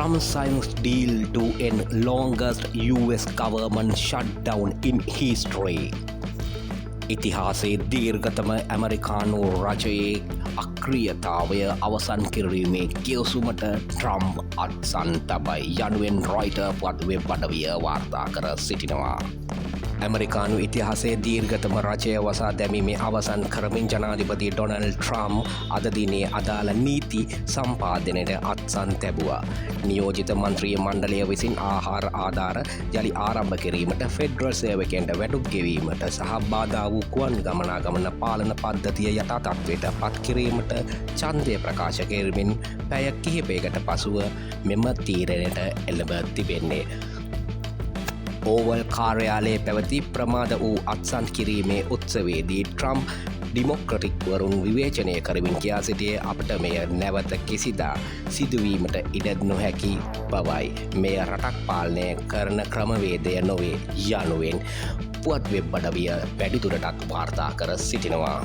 Trump signs deal to end longest US government shutdown in history. ඉතිහාසයේ දීර්ඝතම ඇමරිකානු රජයේ අක්‍රියතාවය අවසන් කිරීමේ කියවසුමට ට්‍රම්ප් අත්සන් තබයි යනුවෙන් රොයිටර් පුවත් වෙබ් අඩවිය වාර්තා කර සිටිනවා. ඇමරිකානු ඉතිහාසයේ දීර්ඝතම රජය වසා දැමීමේ අවසන් කරමින් ජනාධිපති ඩොනල්ඩ් ට්‍රම්ප් අද දිනේ අදාළ නීති සම්පාදනයට අත්සන් තැබුවා. නියෝජිත මන්ත්‍රීය මණ්ඩලය විසින් ආහාර ආධාර යළි ආරම්භ කිරීමට ෆෙඩරල් සේවකයන්ට වැටුප් ගෙවීමට සහ බාධා වූ ගුවන් ගමනාගමන පාලන පද්ධතිය යථා තත්ත්වයට පත් කිරීමට ඡන්දය ප්‍රකාශ කිරීමෙන් පැය කිහිපයකට පසුව මෙම තීරණයට එළඹ තිබෙන්නේ. ඕවල් කාර්යාලයේ පැවති ප්‍රමාද වූ අත්සන් කිරීමේ උත්සවයේදී ට්‍රම්ප් ඩිමොක්‍රටික්වරුන් විවේචනය කරමින් කියා සිටියේ අපට මෙය නැවත කිසිදා සිදුවීමට ඉඩ නොහැකි බවයි. මෙය රටක් පාලනය කරන ක්‍රමවේදය නොවේ යනුවෙන් පුවත් වෙබ් අඩවිය වැඩිදුරටත් වාර්තා කර සිටිනවා.